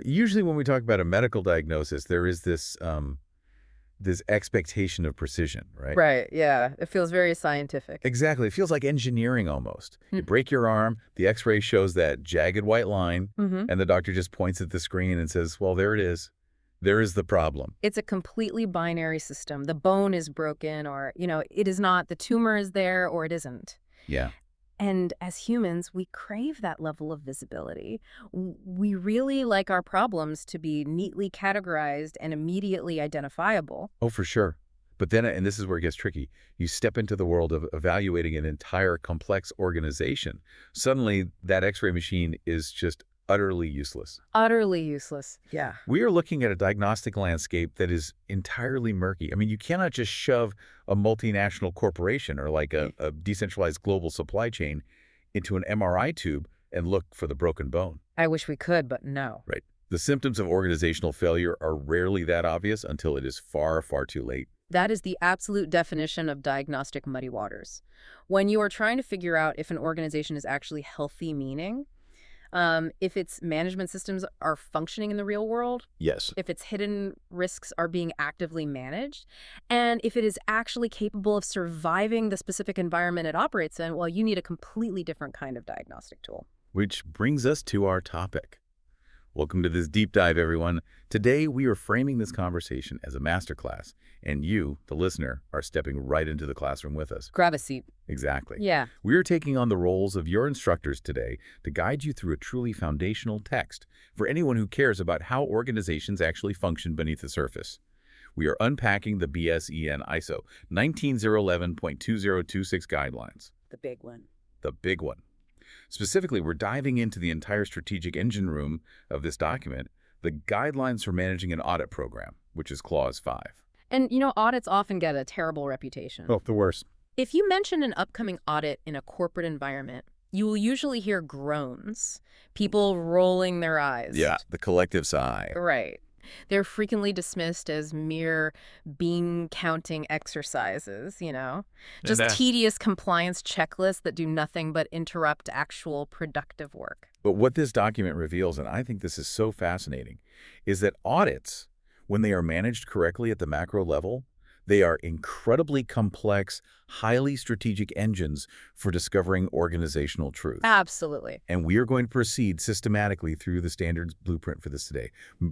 Usually when we talk about a medical diagnosis, there is this expectation of precision, right? Right, yeah. It feels very scientific. Exactly. It feels like engineering almost. You break your arm, the x-ray shows that jagged white line, Mm-hmm. and the doctor just points at the screen and says, well, there it is. There is the problem. It's a completely binary system. The bone is broken or, it is not. The tumor is there or it isn't. Yeah. And as humans, we crave that level of visibility. We really like our problems to be neatly categorized and immediately identifiable. Oh, for sure. But then, and this is where it gets tricky, you step into the world of evaluating an entire complex organization. Suddenly, that x-ray machine is just utterly useless. Utterly useless. Yeah. We are looking at a diagnostic landscape that is entirely murky. I mean, you cannot just shove a multinational corporation or like a decentralized global supply chain into an MRI tube and look for the broken bone. I wish we could, but no. Right. The symptoms of organizational failure are rarely that obvious until it is far, far too late. That is the absolute definition of diagnostic muddy waters. When you are trying to figure out if an organization is actually healthy meaning, if its management systems are functioning in the real world, Yes. if its hidden risks are being actively managed, and if it is actually capable of surviving the specific environment it operates in, well, you need a completely different kind of diagnostic tool. Which brings us to our topic. Welcome to this deep dive, everyone. Today, we are framing this conversation as a masterclass, and you, the listener, are stepping right into the classroom with us. Grab a seat. Exactly. Yeah. We are taking on the roles of your instructors today to guide you through a truly foundational text for anyone who cares about how organizations actually function beneath the surface. We are unpacking the BSEN ISO 19011.2026 guidelines. The big one. The big one. Specifically, we're diving into the entire strategic engine room of this document, the guidelines for managing an audit program, which is Clause 5. And, audits often get a terrible reputation. Oh, the worst. If you mention an upcoming audit in a corporate environment, you will usually hear groans, people rolling their eyes. Yeah, the collective sigh. Right. They're frequently dismissed as mere bean-counting exercises, just tedious compliance checklists that do nothing but interrupt actual productive work. But what this document reveals, and I think this is so fascinating, is that audits, when they are managed correctly at the macro level, they are incredibly complex, highly strategic engines for discovering organizational truth. Absolutely. And we are going to proceed systematically through the standards blueprint for this today,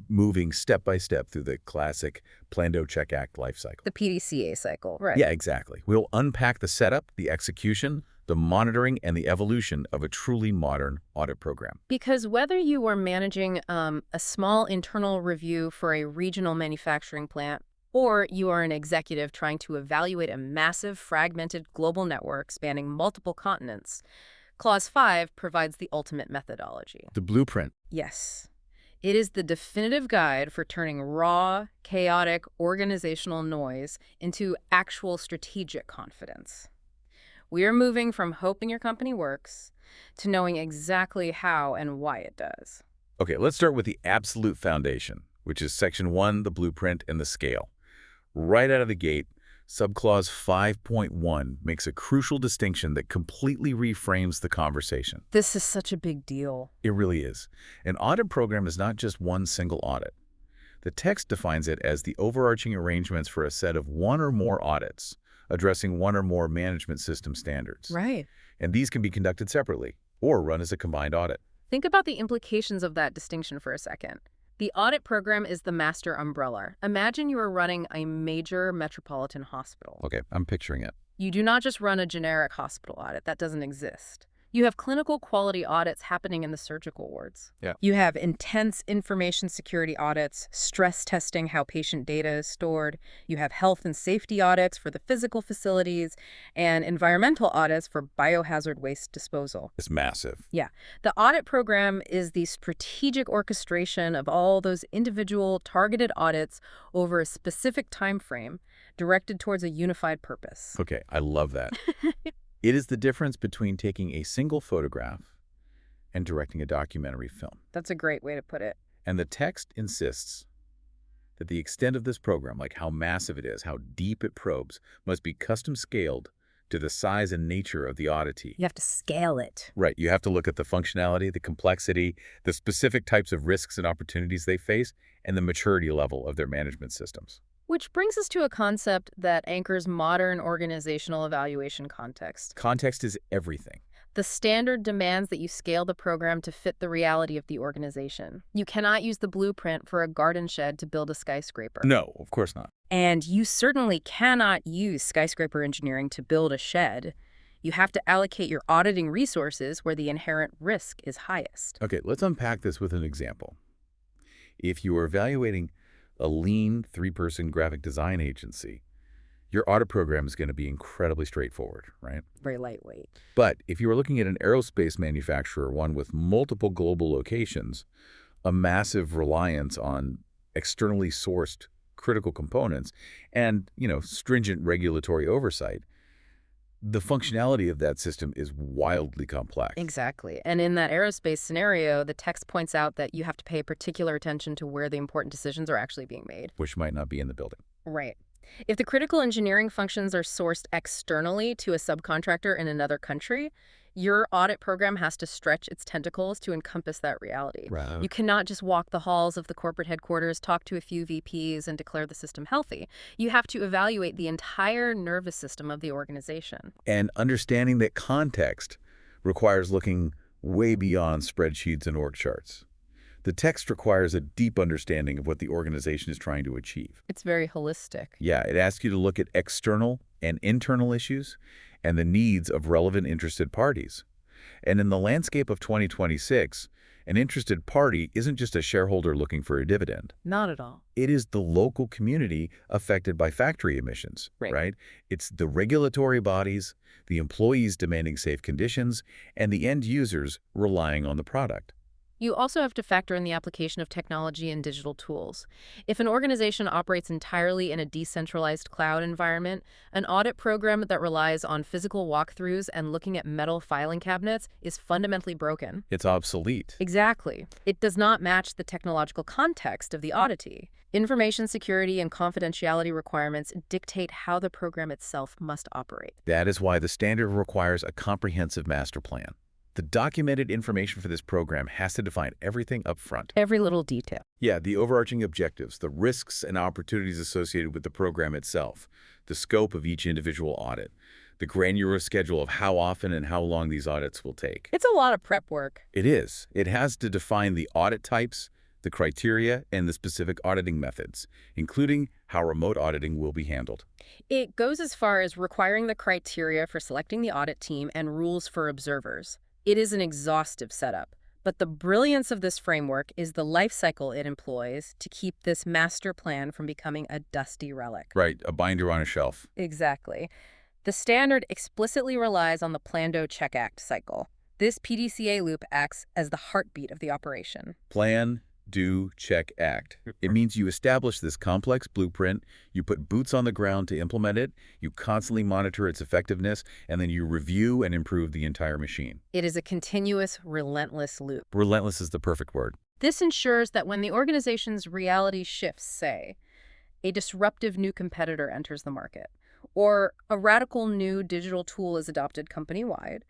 moving step by step through the classic Plan, Do, Check, Act lifecycle. The PDCA cycle, right. Yeah, exactly. We'll unpack the setup, the execution, the monitoring, and the evolution of a truly modern audit program. Because whether you are managing a small internal review for a regional manufacturing plant, or you are an executive trying to evaluate a massive, fragmented global network spanning multiple continents, Clause 5 provides the ultimate methodology. The blueprint. Yes. It is the definitive guide for turning raw, chaotic organizational noise into actual strategic confidence. We are moving from hoping your company works to knowing exactly how and why it does. Okay, let's start with the absolute foundation, which is Section 1, the blueprint, and the scale. Right out of the gate, Subclause 5.1 makes a crucial distinction that completely reframes the conversation. This is such a big deal. It really is. An audit program is not just one single audit. The text defines it as the overarching arrangements for a set of one or more audits, addressing one or more management system standards. Right. And these can be conducted separately or run as a combined audit. Think about the implications of that distinction for a second. The audit program is the master umbrella. Imagine you are running a major metropolitan hospital. Okay, I'm picturing it. You do not just run a generic hospital audit. That doesn't exist. You have clinical quality audits happening in the surgical wards. Yeah. You have intense information security audits, stress testing how patient data is stored. You have health and safety audits for the physical facilities and environmental audits for biohazard waste disposal. It's massive. Yeah. The audit program is the strategic orchestration of all those individual targeted audits over a specific time frame directed towards a unified purpose. Okay, I love that. It is the difference between taking a single photograph and directing a documentary film. That's a great way to put it. And the text insists that the extent of this program, like how massive it is, how deep it probes, must be custom scaled to the size and nature of the auditee. You have to scale it. Right. You have to look at the functionality, the complexity, the specific types of risks and opportunities they face, and the maturity level of their management systems. Which brings us to a concept that anchors modern organizational evaluation context. Context is everything. The standard demands that you scale the program to fit the reality of the organization. You cannot use the blueprint for a garden shed to build a skyscraper. No, of course not. And you certainly cannot use skyscraper engineering to build a shed. You have to allocate your auditing resources where the inherent risk is highest. Okay, let's unpack this with an example. If you are evaluating a lean 3-person graphic design agency, your audit program is going to be incredibly straightforward, right? Very lightweight. But if you are looking at an aerospace manufacturer, one with multiple global locations, a massive reliance on externally sourced critical components, and, stringent regulatory oversight, the functionality of that system is wildly complex. Exactly. And in that aerospace scenario, the text points out that you have to pay particular attention to where the important decisions are actually being made. Which might not be in the building. Right. If the critical engineering functions are sourced externally to a subcontractor in another country, your audit program has to stretch its tentacles to encompass that reality. Right. You cannot just walk the halls of the corporate headquarters, talk to a few VPs, and declare the system healthy. You have to evaluate the entire nervous system of the organization. And understanding that context requires looking way beyond spreadsheets and org charts. The text requires a deep understanding of what the organization is trying to achieve. It's very holistic. Yeah, it asks you to look at external and internal issues and the needs of relevant interested parties. And in the landscape of 2026, an interested party isn't just a shareholder looking for a dividend. Not at all. It is the local community affected by factory emissions, right? It's the regulatory bodies, the employees demanding safe conditions, and the end users relying on the product. You also have to factor in the application of technology and digital tools. If an organization operates entirely in a decentralized cloud environment, an audit program that relies on physical walkthroughs and looking at metal filing cabinets is fundamentally broken. It's obsolete. Exactly. It does not match the technological context of the auditee. Information security and confidentiality requirements dictate how the program itself must operate. That is why the standard requires a comprehensive master plan. The documented information for this program has to define everything up front. Every little detail. Yeah, the overarching objectives, the risks and opportunities associated with the program itself, the scope of each individual audit, the granular schedule of how often and how long these audits will take. It's a lot of prep work. It is. It has to define the audit types, the criteria, and the specific auditing methods, including how remote auditing will be handled. It goes as far as requiring the criteria for selecting the audit team and rules for observers. It is an exhaustive setup, but the brilliance of this framework is the life cycle it employs to keep this master plan from becoming a dusty relic. Right, a binder on a shelf. Exactly. The standard explicitly relies on the Plan-Do-Check-Act cycle. This PDCA loop acts as the heartbeat of the operation. Plan, do, check, act. It means you establish this complex blueprint, you put boots on the ground to implement it, you constantly monitor its effectiveness, and then you review and improve the entire machine. It is a continuous, relentless loop. Relentless is the perfect word. This ensures that when the organization's reality shifts, say, a disruptive new competitor enters the market, or a radical new digital tool is adopted company-wide,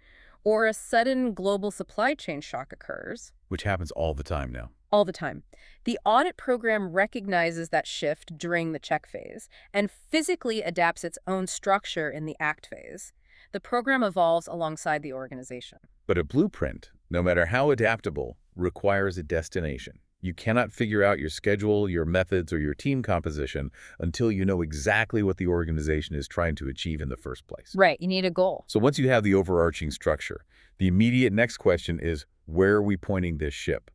or a sudden global supply chain shock occurs. Which happens all the time now. All the time. The audit program recognizes that shift during the check phase and physically adapts its own structure in the act phase. The program evolves alongside the organization. But a blueprint, no matter how adaptable, requires a destination. You cannot figure out your schedule, your methods, or your team composition until you know exactly what the organization is trying to achieve in the first place. Right, you need a goal. So once you have the overarching structure, the immediate next question is, where are we pointing this ship?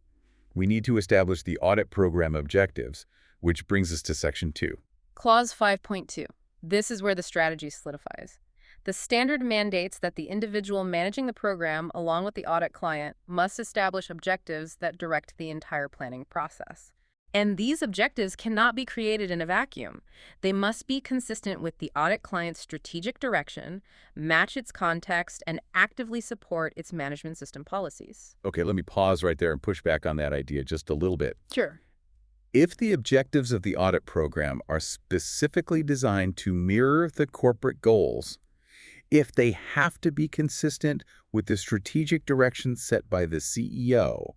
We need to establish the audit program objectives, which brings us to Section 2. Clause 5.2. This is where the strategy solidifies. The standard mandates that the individual managing the program, along with the audit client, must establish objectives that direct the entire planning process. And these objectives cannot be created in a vacuum. They must be consistent with the audit client's strategic direction, match its context, and actively support its management system policies. Okay, let me pause right there and push back on that idea just a little bit. Sure. If the objectives of the audit program are specifically designed to mirror the corporate goals, if they have to be consistent with the strategic direction set by the CEO,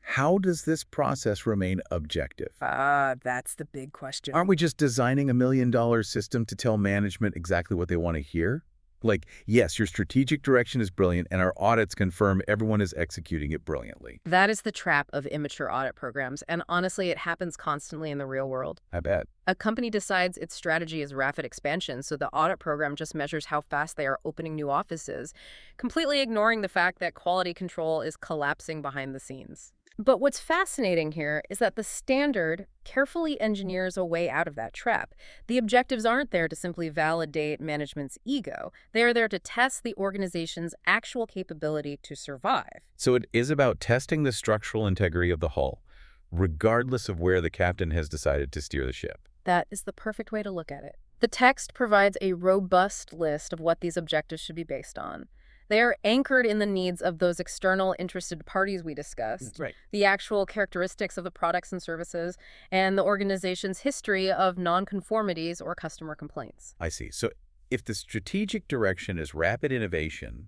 how does this process remain objective? That's the big question. Aren't we just designing a $1 million system to tell management exactly what they want to hear? Like, yes, your strategic direction is brilliant, and our audits confirm everyone is executing it brilliantly. That is the trap of immature audit programs, and honestly, it happens constantly in the real world. I bet. A company decides its strategy is rapid expansion, so the audit program just measures how fast they are opening new offices, completely ignoring the fact that quality control is collapsing behind the scenes. But what's fascinating here is that the standard carefully engineers a way out of that trap. The objectives aren't there to simply validate management's ego. They are there to test the organization's actual capability to survive. So it is about testing the structural integrity of the hull, regardless of where the captain has decided to steer the ship. That is the perfect way to look at it. The text provides a robust list of what these objectives should be based on. They are anchored in the needs of those external interested parties we discussed, Right. the actual characteristics of the products and services, and the organization's history of nonconformities or customer complaints. I see. So if the strategic direction is rapid innovation,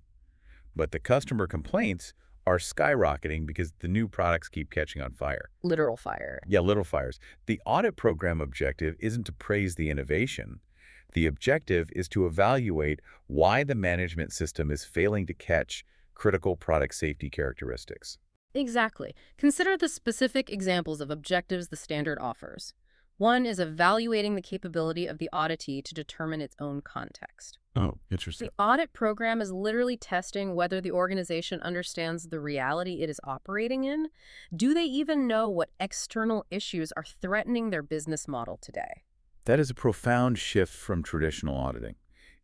but the customer complaints are skyrocketing because the new products keep catching on fire. Literal fire. Yeah, little fires. The audit program objective isn't to praise the innovation. The objective is to evaluate why the management system is failing to catch critical product safety characteristics. Exactly. Consider the specific examples of objectives the standard offers. One is evaluating the capability of the auditee to determine its own context. Oh, interesting. The audit program is literally testing whether the organization understands the reality it is operating in. Do they even know what external issues are threatening their business model today? That is a profound shift from traditional auditing.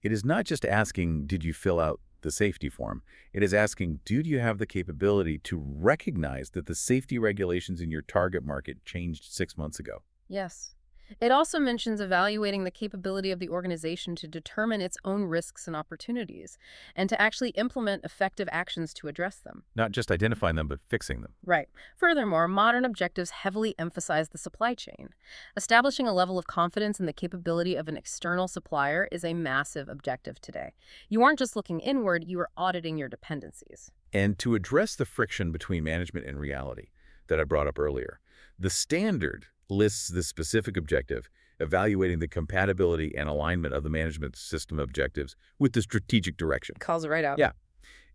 It is not just asking, did you fill out the safety form? It is asking, do you have the capability to recognize that the safety regulations in your target market changed 6 months ago? Yes. It also mentions evaluating the capability of the organization to determine its own risks and opportunities, and to actually implement effective actions to address them. Not just identifying them, but fixing them. Right. Furthermore, modern objectives heavily emphasize the supply chain. Establishing a level of confidence in the capability of an external supplier is a massive objective today. You aren't just looking inward, you are auditing your dependencies. And to address the friction between management and reality that I brought up earlier, the standard lists the specific objective, evaluating the compatibility and alignment of the management system objectives with the strategic direction. Calls it right out. Yeah.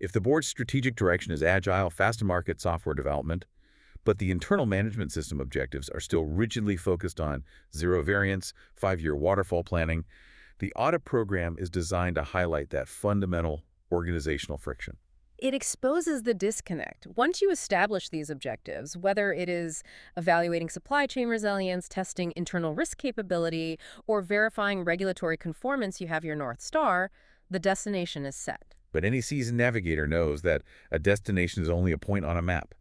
If the board's strategic direction is agile, fast-to-market software development, but the internal management system objectives are still rigidly focused on zero variance, 5-year waterfall planning, the audit program is designed to highlight that fundamental organizational friction. It exposes the disconnect. Once you establish these objectives, whether it is evaluating supply chain resilience, testing internal risk capability, or verifying regulatory conformance, you have your North Star, the destination is set. But any seasoned navigator knows that a destination is only a point on a map.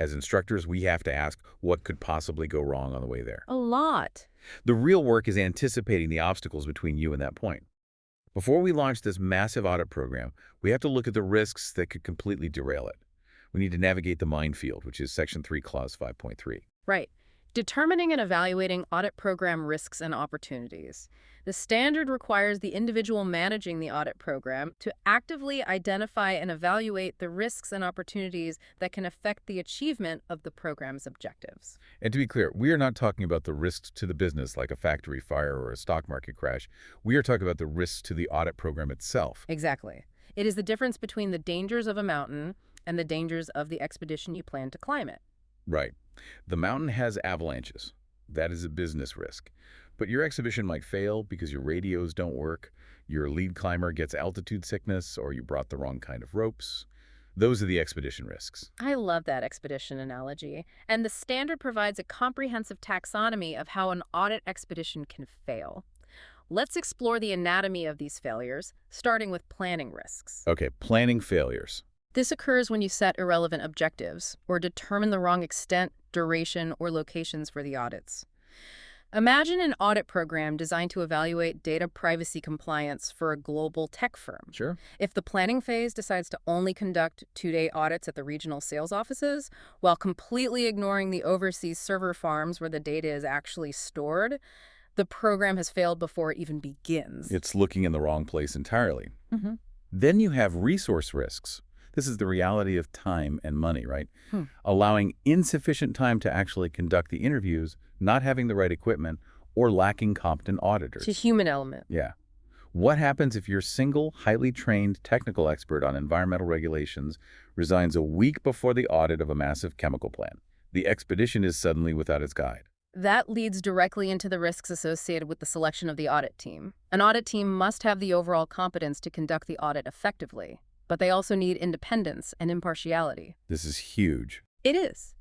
As instructors, we have to ask what could possibly go wrong on the way there. A lot. The real work is anticipating the obstacles between you and that point. Before we launch this massive audit program, we have to look at the risks that could completely derail it. We need to navigate the minefield, which is Section 3, Clause 5.3. Right. Determining and evaluating audit program risks and opportunities. The standard requires the individual managing the audit program to actively identify and evaluate the risks and opportunities that can affect the achievement of the program's objectives. And to be clear, we are not talking about the risks to the business like a factory fire or a stock market crash. We are talking about the risks to the audit program itself. Exactly. It is the difference between the dangers of a mountain and the dangers of the expedition you plan to climb it. Right. The mountain has avalanches. That is a business risk. But your exhibition might fail because your radios don't work, your lead climber gets altitude sickness, or you brought the wrong kind of ropes. Those are the expedition risks. I love that expedition analogy. And the standard provides a comprehensive taxonomy of how an audit expedition can fail. Let's explore the anatomy of these failures, starting with planning risks. Okay, planning failures. This occurs when you set irrelevant objectives or determine the wrong extent, duration, or locations for the audits. Imagine an audit program designed to evaluate data privacy compliance for a global tech firm. Sure. If the planning phase decides to only conduct 2-day audits at the regional sales offices while completely ignoring the overseas server farms where the data is actually stored, The program has failed before it even begins. It's looking in the wrong place entirely. Mm-hmm. Then you have resource risks. This is the reality of time and money, right? Hmm. Allowing insufficient time to actually conduct the interviews, not having the right equipment, or lacking competent auditors. It's a human element. Yeah. What happens if your single, highly trained technical expert on environmental regulations resigns a week before the audit of a massive chemical plant? The expedition is suddenly without its guide. That leads directly into the risks associated with the selection of the audit team. An audit team must have the overall competence to conduct the audit effectively, but they also need independence and impartiality. This is huge. It is.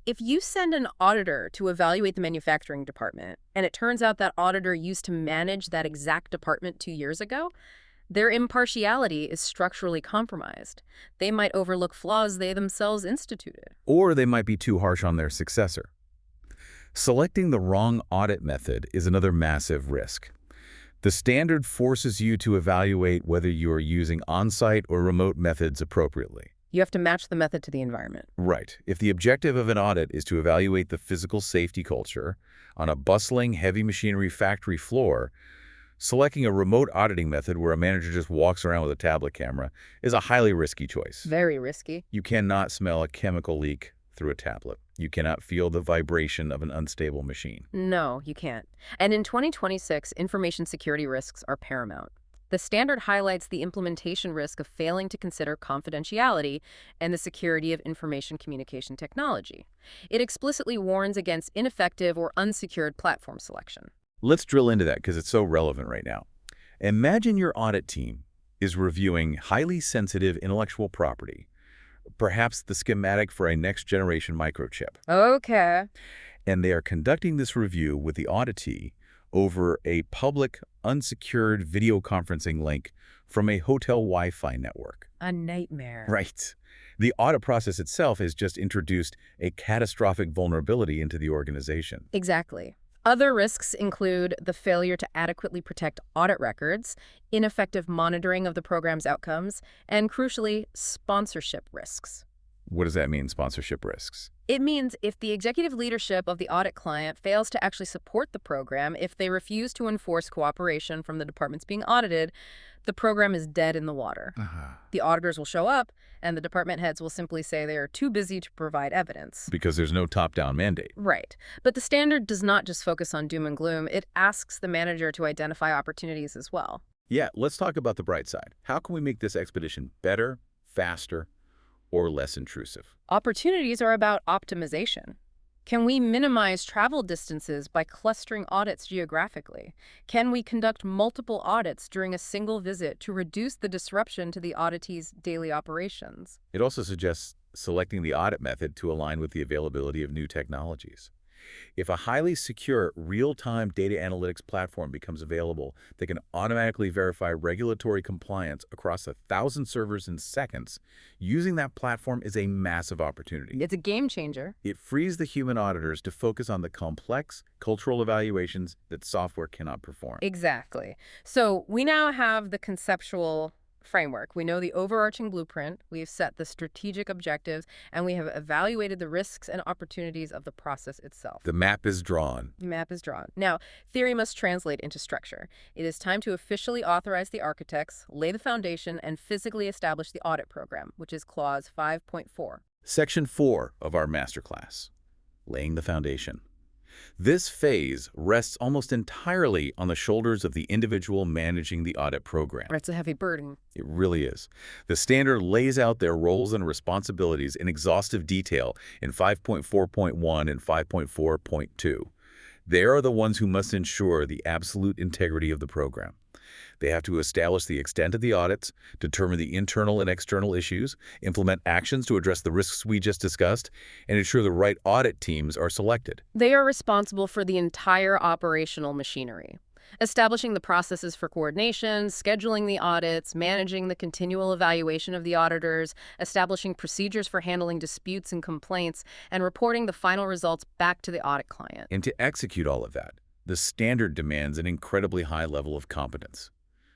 If you send an auditor to evaluate the manufacturing department, and it turns out that auditor used to manage that exact department 2 years ago, their impartiality is structurally compromised. They might overlook flaws they themselves instituted. Or they might be too harsh on their successor. Selecting the wrong audit method is another massive risk. The standard forces you to evaluate whether you are using on-site or remote methods appropriately. You have to match the method to the environment. Right. If the objective of an audit is to evaluate the physical safety culture on a bustling, heavy machinery factory floor, selecting a remote auditing method where a manager just walks around with a tablet camera is a highly risky choice. Very risky. You cannot smell a chemical leak through a tablet. You cannot feel the vibration of an unstable machine. No, you can't. And in 2026, information security risks are paramount. The standard highlights the implementation risk of failing to consider confidentiality and the security of information communication technology. It explicitly warns against ineffective or unsecured platform selection. Let's drill into that because it's so relevant right now. Imagine your audit team is reviewing highly sensitive intellectual property, perhaps the schematic for a next-generation microchip. Okay. And they are conducting this review with the auditee over a public, unsecured video conferencing link from a hotel Wi-Fi network. A nightmare. Right. The audit process itself has just introduced a catastrophic vulnerability into the organization. Exactly. Other risks include the failure to adequately protect audit records, ineffective monitoring of the program's outcomes, and crucially, sponsorship risks. What does that mean, sponsorship risks? It means if the executive leadership of the audit client fails to actually support the program, if they refuse to enforce cooperation from the departments being audited, the program is dead in the water. The auditors will show up, and the department heads will simply say they are too busy to provide evidence. Because there's no top-down mandate. Right. But the standard does not just focus on doom and gloom. It asks the manager to identify opportunities as well. Yeah, let's talk about the bright side. How can we make this expedition better, faster, or less intrusive? Opportunities are about optimization. Can we minimize travel distances by clustering audits geographically? Can we conduct multiple audits during a single visit to reduce the disruption to the auditee's daily operations? It also suggests selecting the audit method to align with the availability of new technologies. If a highly secure, real-time data analytics platform becomes available that can automatically verify regulatory compliance across 1,000 servers in seconds, using that platform is a massive opportunity. It's a game changer. It frees the human auditors to focus on the complex cultural evaluations that software cannot perform. Exactly. So we now have the conceptual framework. We know the overarching blueprint, we've set the strategic objectives, and we have evaluated the risks and opportunities of the process itself. The map is drawn. The map is drawn. Now, theory must translate into structure. It is time to officially authorize the architects, lay the foundation, and physically establish the audit program, which is Clause 5.4. Section 4 of our masterclass, laying the foundation. This phase rests almost entirely on the shoulders of the individual managing the audit program. It's a heavy burden. It really is. The standard lays out their roles and responsibilities in exhaustive detail in 5.4.1 and 5.4.2. They are the ones who must ensure the absolute integrity of the program. They have to establish the extent of the audits, determine the internal and external issues, implement actions to address the risks we just discussed, and ensure the right audit teams are selected. They are responsible for the entire operational machinery, establishing the processes for coordination, scheduling the audits, managing the continual evaluation of the auditors, establishing procedures for handling disputes and complaints, and reporting the final results back to the audit client. And to execute all of that, the standard demands an incredibly high level of competence.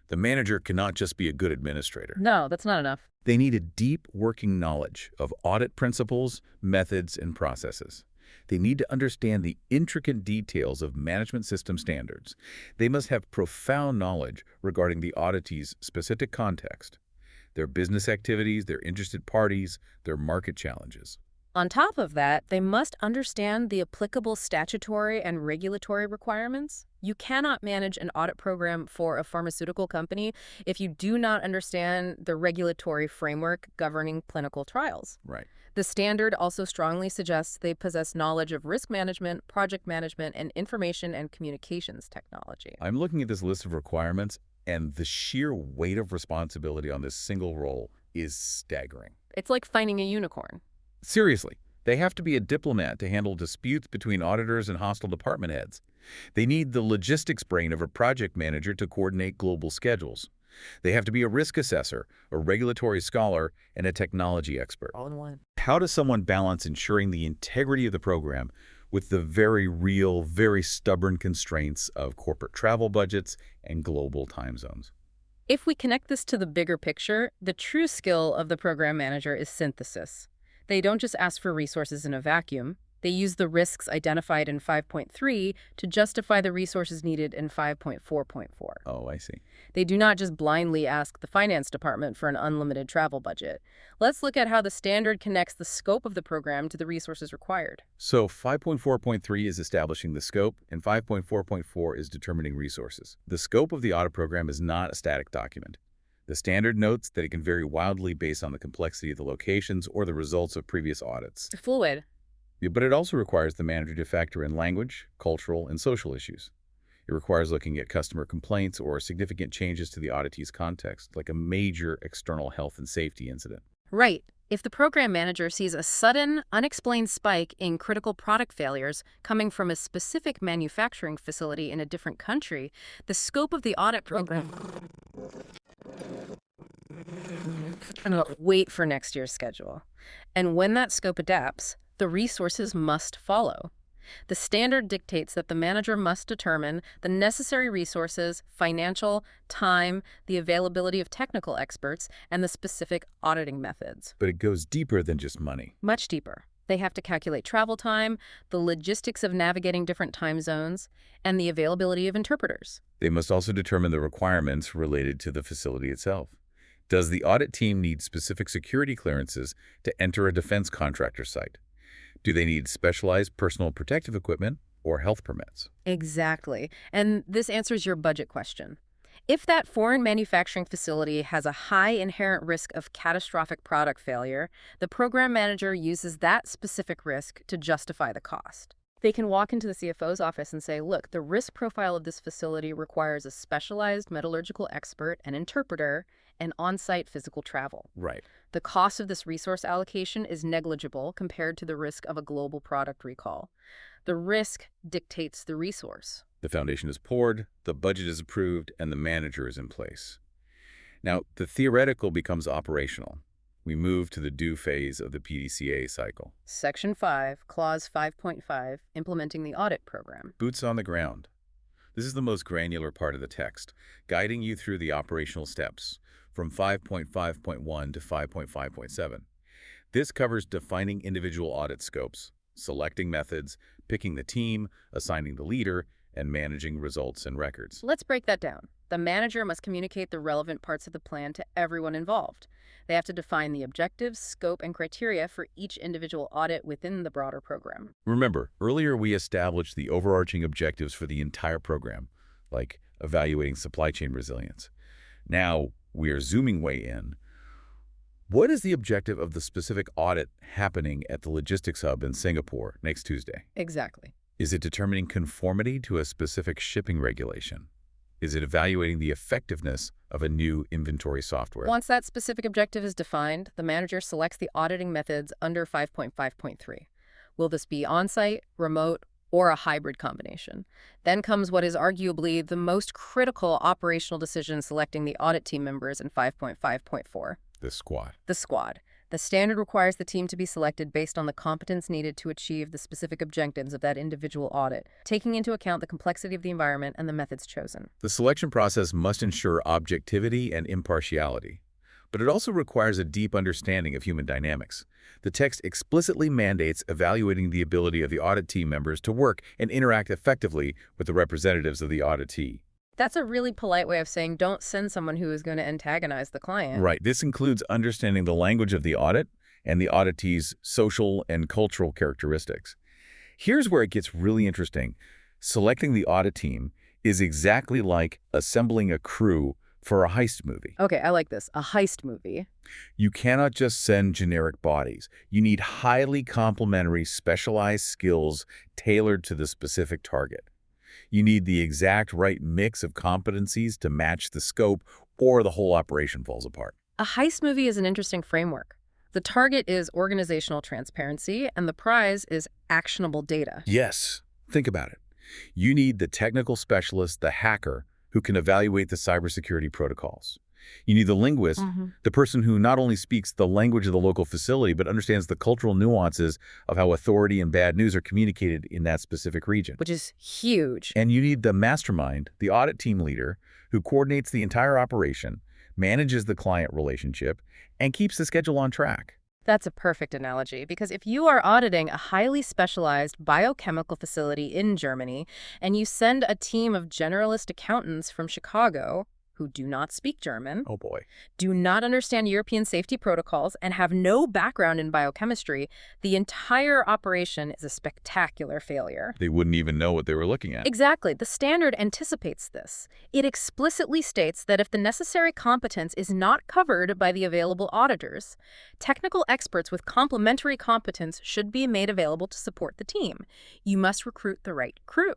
The manager cannot just be a good administrator. No, that's not enough. They need a deep working knowledge of audit principles, methods, and processes. They need to understand the intricate details of management system standards. They must have profound knowledge regarding the auditee's specific context, their business activities, their interested parties, their market challenges. On top of that, they must understand the applicable statutory and regulatory requirements. You cannot manage an audit program for a pharmaceutical company if you do not understand the regulatory framework governing clinical trials. Right. The standard also strongly suggests they possess knowledge of risk management, project management, and information and communications technology. I'm looking at this list of requirements, and the sheer weight of responsibility on this single role is staggering. It's like finding a unicorn. Seriously, they have to be a diplomat to handle disputes between auditors and hostile department heads. They need the logistics brain of a project manager to coordinate global schedules. They have to be a risk assessor, a regulatory scholar, and a technology expert. All in one. How does someone balance ensuring the integrity of the program with the very real, very stubborn constraints of corporate travel budgets and global time zones? If we connect this to the bigger picture, the true skill of the program manager is synthesis. They don't just ask for resources in a vacuum. They use the risks identified in 5.3 to justify the resources needed in 5.4.4. Oh, I see. They do not just blindly ask the finance department for an unlimited travel budget. Let's look at how the standard connects the scope of the program to the resources required. So 5.4.3 is establishing the scope, and 5.4.4 is determining resources. The scope of the audit program is not a static document. The standard notes that it can vary wildly based on the complexity of the locations or the results of previous audits. Fluid. Yeah, but it also requires the manager to factor in language, cultural, and social issues. It requires looking at customer complaints or significant changes to the auditee's context, like a major external health and safety incident. Right. If the program manager sees a sudden, unexplained spike in critical product failures coming from a specific manufacturing facility in a different country, the scope of the audit program wait for next year's schedule. And when that scope adapts, the resources must follow. The standard dictates that the manager must determine the necessary resources, financial, time, the availability of technical experts, and the specific auditing methods. But it goes deeper than just money. Much deeper. They have to calculate travel time, the logistics of navigating different time zones, and the availability of interpreters. They must also determine the requirements related to the facility itself. Does the audit team need specific security clearances to enter a defense contractor site? Do they need specialized personal protective equipment or health permits? Exactly. And this answers your budget question. If that foreign manufacturing facility has a high inherent risk of catastrophic product failure, the program manager uses that specific risk to justify the cost. They can walk into the CFO's office and say, look, the risk profile of this facility requires a specialized metallurgical expert, an interpreter, and on-site physical travel. Right. The cost of this resource allocation is negligible compared to the risk of a global product recall. The risk dictates the resource. The foundation is poured, the budget is approved, and the manager is in place. Now, the theoretical becomes operational. We move to the do phase of the PDCA cycle. Section 5, Clause 5.5, implementing the audit program. Boots on the ground. This is the most granular part of the text, guiding you through the operational steps, from 5.5.1 to 5.5.7. This covers defining individual audit scopes, selecting methods, picking the team, assigning the leader, and managing results and records. Let's break that down. The manager must communicate the relevant parts of the plan to everyone involved. They have to define the objectives, scope, and criteria for each individual audit within the broader program. Remember, earlier we established the overarching objectives for the entire program, like evaluating supply chain resilience. Now we are zooming way in. What is the objective of the specific audit happening at the logistics hub in Singapore next Tuesday? Exactly. Is it determining conformity to a specific shipping regulation? Is it evaluating the effectiveness of a new inventory software? Once that specific objective is defined, the manager selects the auditing methods under 5.5.3. Will this be on-site, remote, or a hybrid combination? Then comes what is arguably the most critical operational decision, selecting the audit team members in 5.5.4. The squad. The squad. The standard requires the team to be selected based on the competence needed to achieve the specific objectives of that individual audit, taking into account the complexity of the environment and the methods chosen. The selection process must ensure objectivity and impartiality. But it also requires a deep understanding of human dynamics. The text explicitly mandates evaluating the ability of the audit team members to work and interact effectively with the representatives of the auditee. That's a really polite way of saying don't send someone who is going to antagonize the client. Right. This includes understanding the language of the audit and the auditee's social and cultural characteristics. Here's where it gets really interesting. Selecting the audit team is exactly like assembling a crew for a heist movie. Okay, I like this. A heist movie. You cannot just send generic bodies. You need highly complementary, specialized skills tailored to the specific target. You need the exact right mix of competencies to match the scope, or the whole operation falls apart. A heist movie is an interesting framework. The target is organizational transparency, and the prize is actionable data. Yes. Think about it. You need the technical specialist, the hacker, who can evaluate the cybersecurity protocols. You need the linguist, the person who not only speaks the language of the local facility, but understands the cultural nuances of how authority and bad news are communicated in that specific region. Which is huge. And you need the mastermind, the audit team leader, who coordinates the entire operation, manages the client relationship, and keeps the schedule on track. That's a perfect analogy, because if you are auditing a highly specialized biochemical facility in Germany and you send a team of generalist accountants from Chicago who do not speak German, Oh boy. do not understand European safety protocols, and have no background in biochemistry, the entire operation is a spectacular failure. They wouldn't even know what they were looking at. Exactly. The standard anticipates this. It explicitly states that if the necessary competence is not covered by the available auditors, technical experts with complementary competence should be made available to support the team. You must recruit the right crew.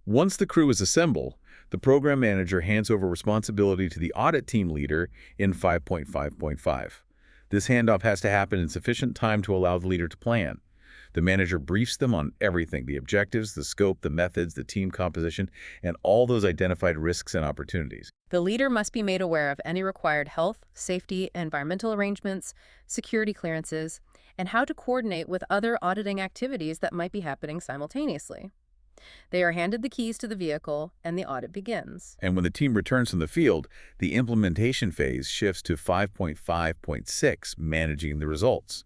Once the crew is assembled, the program manager hands over responsibility to the audit team leader in 5.5.5. This handoff has to happen in sufficient time to allow the leader to plan. The manager briefs them on everything: the objectives, the scope, the methods, the team composition, and all those identified risks and opportunities. The leader must be made aware of any required health, safety, environmental arrangements, security clearances, and how to coordinate with other auditing activities that might be happening simultaneously. They are handed the keys to the vehicle, and the audit begins. And when the team returns from the field, the implementation phase shifts to 5.5.6, managing the results.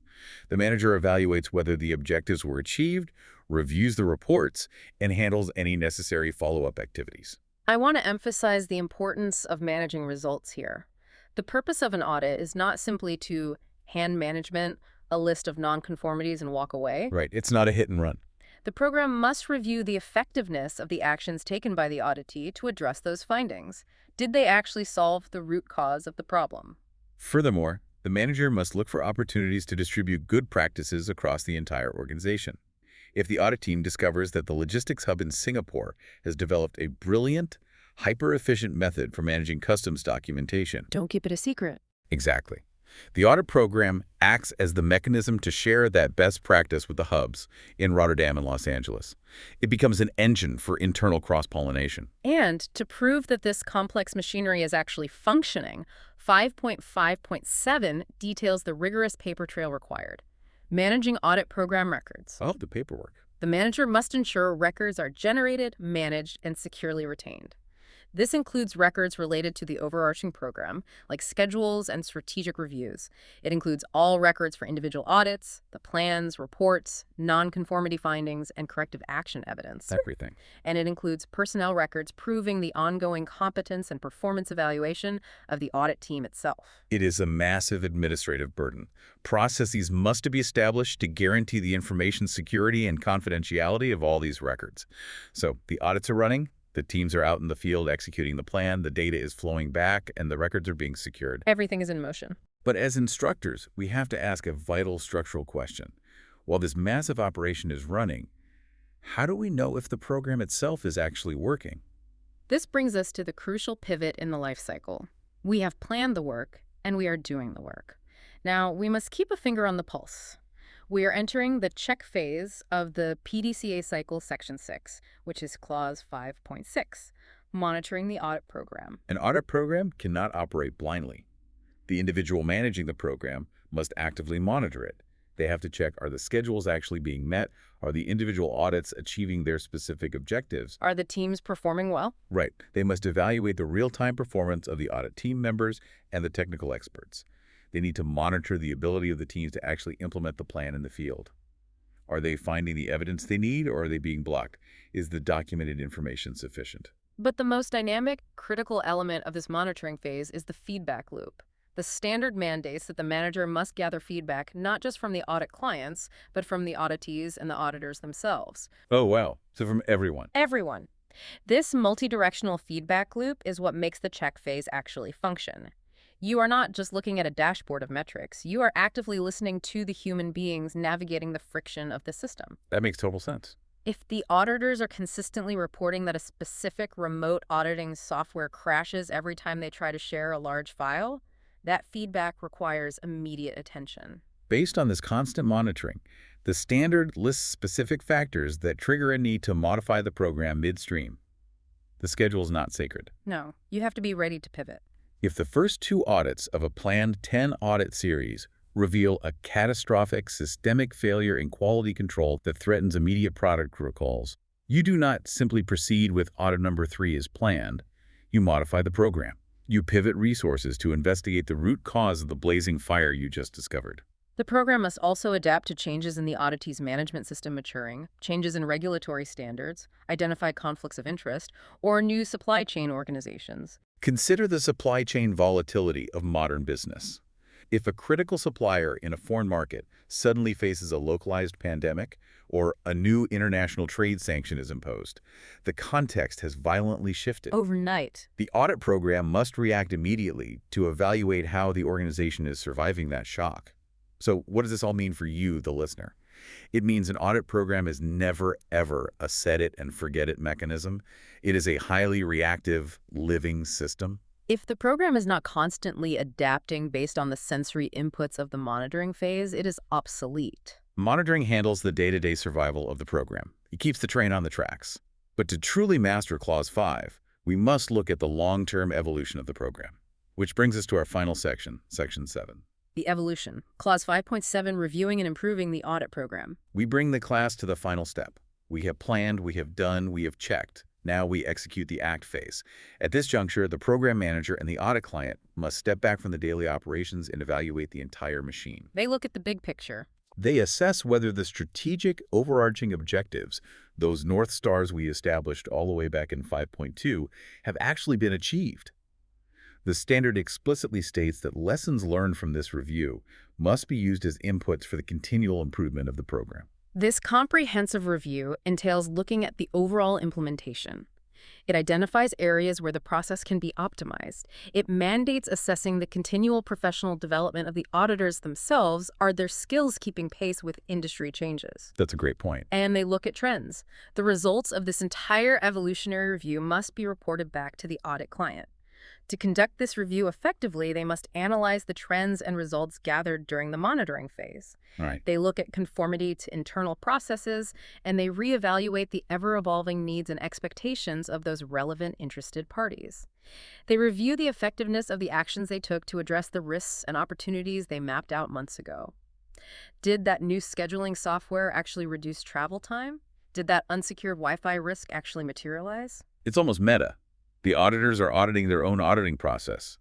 The manager evaluates whether the objectives were achieved, reviews the reports, and handles any necessary follow-up activities. I want to emphasize the importance of managing results here. The purpose of an audit is not simply to hand management a list of nonconformities and walk away. Right. It's not a hit and run. The program must review the effectiveness of the actions taken by the auditee to address those findings. Did they actually solve the root cause of the problem? Furthermore, the manager must look for opportunities to distribute good practices across the entire organization. If the audit team discovers that the logistics hub in Singapore has developed a brilliant, hyper-efficient method for managing customs documentation. Don't keep it a secret. Exactly. The audit program acts as the mechanism to share that best practice with the hubs in Rotterdam and Los Angeles. It becomes an engine for internal cross-pollination. And to prove that this complex machinery is actually functioning, 5.5.7 details the rigorous paper trail required. Managing audit program records. Oh, the paperwork. The manager must ensure records are generated, managed, and securely retained. This includes records related to the overarching program, like schedules and strategic reviews. It includes all records for individual audits, the plans, reports, nonconformity findings, and corrective action evidence. Everything. And it includes personnel records proving the ongoing competence and performance evaluation of the audit team itself. It is a massive administrative burden. Processes must be established to guarantee the information security and confidentiality of all these records. So the audits are running. The teams are out in the field executing the plan, the data is flowing back, and the records are being secured. Everything is in motion. But as instructors, we have to ask a vital structural question. While this massive operation is running, how do we know if the program itself is actually working? This brings us to the crucial pivot in the life cycle. We have planned the work, and we are doing the work. Now, we must keep a finger on the pulse. We are entering the check phase of the PDCA cycle Section 6, which is Clause 5.6, monitoring the audit program. An audit program cannot operate blindly. The individual managing the program must actively monitor it. They have to check, are the schedules actually being met? Are the individual audits achieving their specific objectives? Are the teams performing well? Right. They must evaluate the real-time performance of the audit team members and the technical experts. They need to monitor the ability of the teams to actually implement the plan in the field. Are they finding the evidence they need, or are they being blocked? Is the documented information sufficient? But the most dynamic, critical element of this monitoring phase is the feedback loop. The standard mandates that the manager must gather feedback not just from the audit clients, but from the auditees and the auditors themselves. Oh, wow. So from everyone. Everyone. This multi-directional feedback loop is what makes the check phase actually function. You are not just looking at a dashboard of metrics. You are actively listening to the human beings navigating the friction of the system. That makes total sense. If the auditors are consistently reporting that a specific remote auditing software crashes every time they try to share a large file, that feedback requires immediate attention. Based on this constant monitoring, the standard lists specific factors that trigger a need to modify the program midstream. The schedule is not sacred. No, you have to be ready to pivot. If the first 2 audits of a planned 10-audit series reveal a catastrophic systemic failure in quality control that threatens immediate product recalls, you do not simply proceed with audit number 3 as planned. You modify the program. You pivot resources to investigate the root cause of the blazing fire you just discovered. The program must also adapt to changes in the auditee's management system maturing, changes in regulatory standards, identify conflicts of interest, or new supply chain organizations. Consider the supply chain volatility of modern business. If a critical supplier in a foreign market suddenly faces a localized pandemic or a new international trade sanction is imposed, the context has violently shifted. Overnight. The audit program must react immediately to evaluate how the organization is surviving that shock. So what does this all mean for you, the listener? It means an audit program is never, ever a set-it-and-forget-it mechanism. It is a highly reactive, living system. If the program is not constantly adapting based on the sensory inputs of the monitoring phase, it is obsolete. Monitoring handles the day-to-day survival of the program. It keeps the train on the tracks. But to truly master Clause 5, we must look at the long-term evolution of the program. Which brings us to our final section, Section 7. The evolution. Clause 5.7, reviewing and improving the audit program. We bring the class to the final step. We have planned, we have done, we have checked. Now we execute the act phase. At this juncture, the program manager and the audit client must step back from the daily operations and evaluate the entire machine. They look at the big picture. They assess whether the strategic overarching objectives, those North Stars we established all the way back in 5.2, have actually been achieved. The standard explicitly states that lessons learned from this review must be used as inputs for the continual improvement of the program. This comprehensive review entails looking at the overall implementation. It identifies areas where the process can be optimized. It mandates assessing the continual professional development of the auditors themselves. Are their skills keeping pace with industry changes? That's a great point. And they look at trends. The results of this entire evolutionary review must be reported back to the audit client. To conduct this review effectively, they must analyze the trends and results gathered during the monitoring phase. Right. They look at conformity to internal processes, and they reevaluate the ever-evolving needs and expectations of those relevant interested parties. They review the effectiveness of the actions they took to address the risks and opportunities they mapped out months ago. Did that new scheduling software actually reduce travel time? Did that unsecured Wi-Fi risk actually materialize? It's almost meta. The auditors are auditing their own auditing process.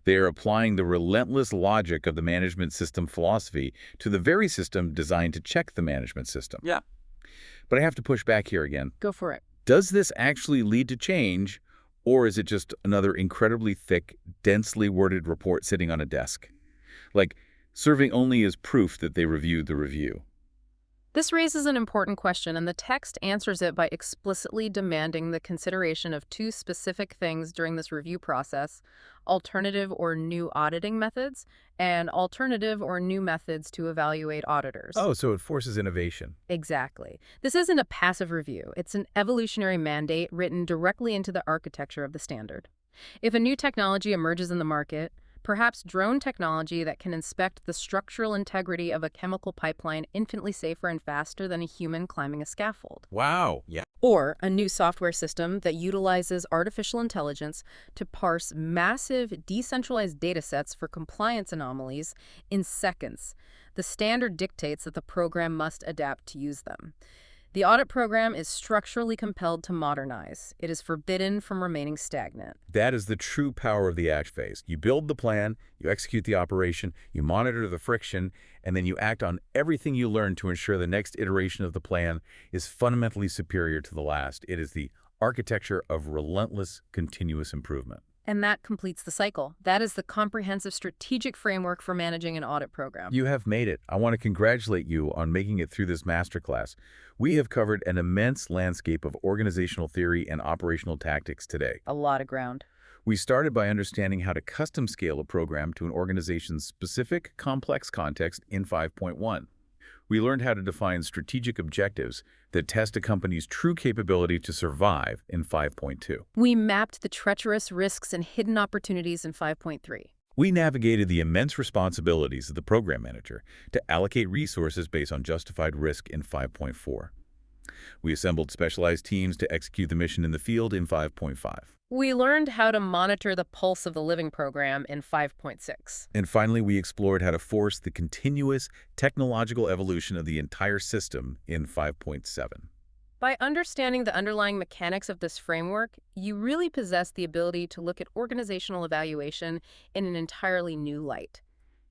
They are applying the relentless logic of the management system philosophy to the very system designed to check the management system. Yeah. But I have to push back here again. Go for it. Does this actually lead to change, or is it just another incredibly thick, densely worded report sitting on a desk? Like, serving only as proof that they reviewed the review. This raises an important question, and the text answers it by explicitly demanding the consideration of 2 specific things during this review process: alternative or new auditing methods, and alternative or new methods to evaluate auditors. Oh, so it forces innovation. Exactly. This isn't a passive review. It's an evolutionary mandate written directly into the architecture of the standard. If a new technology emerges in the market, perhaps drone technology that can inspect the structural integrity of a chemical pipeline infinitely safer and faster than a human climbing a scaffold. Wow. Yeah. Or a new software system that utilizes artificial intelligence to parse massive decentralized data sets for compliance anomalies in seconds. The standard dictates that the program must adapt to use them. The audit program is structurally compelled to modernize. It is forbidden from remaining stagnant. That is the true power of the act phase. You build the plan, you execute the operation, you monitor the friction, and then you act on everything you learn to ensure the next iteration of the plan is fundamentally superior to the last. It is the architecture of relentless, continuous improvement. And that completes the cycle. That is the comprehensive strategic framework for managing an audit program. You have made it. I want to congratulate you on making it through this masterclass. We have covered an immense landscape of organizational theory and operational tactics today. A lot of ground. We started by understanding how to custom scale a program to an organization's specific, complex context in 5.1. We learned how to define strategic objectives that test a company's true capability to survive in 5.2. We mapped the treacherous risks and hidden opportunities in 5.3. We navigated the immense responsibilities of the program manager to allocate resources based on justified risk in 5.4. We assembled specialized teams to execute the mission in the field in 5.5. We learned how to monitor the pulse of the living program in 5.6. And finally, we explored how to force the continuous technological evolution of the entire system in 5.7. By understanding the underlying mechanics of this framework, you really possess the ability to look at organizational evaluation in an entirely new light.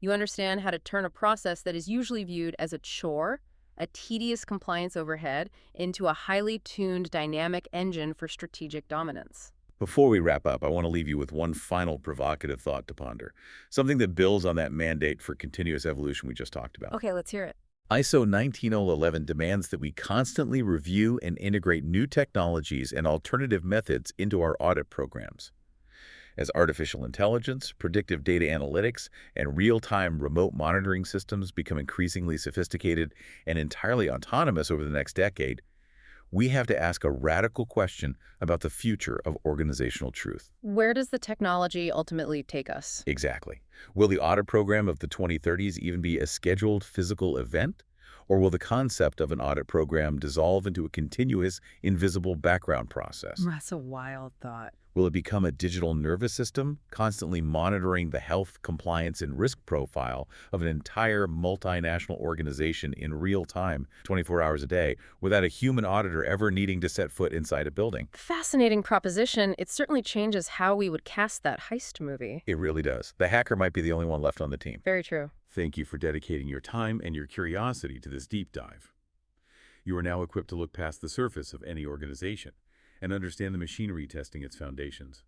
You understand how to turn a process that is usually viewed as a chore, a tedious compliance overhead, into a highly tuned dynamic engine for strategic dominance. Before we wrap up, I want to leave you with one final provocative thought to ponder, something that builds on that mandate for continuous evolution we just talked about. Okay, let's hear it. ISO 19011 demands that we constantly review and integrate new technologies and alternative methods into our audit programs. As artificial intelligence, predictive data analytics, and real-time remote monitoring systems become increasingly sophisticated and entirely autonomous over the next decade, we have to ask a radical question about the future of organizational truth. Where does the technology ultimately take us? Exactly. Will the audit program of the 2030s even be a scheduled physical event? Or will the concept of an audit program dissolve into a continuous, invisible background process? That's a wild thought. Will it become a digital nervous system, constantly monitoring the health, compliance, and risk profile of an entire multinational organization in real time, 24 hours a day, without a human auditor ever needing to set foot inside a building? Fascinating proposition. It certainly changes how we would cast that heist movie. It really does. The hacker might be the only one left on the team. Very true. Thank you for dedicating your time and your curiosity to this deep dive. You are now equipped to look past the surface of any organization and understand the machinery testing its foundations.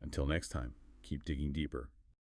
Until next time, keep digging deeper.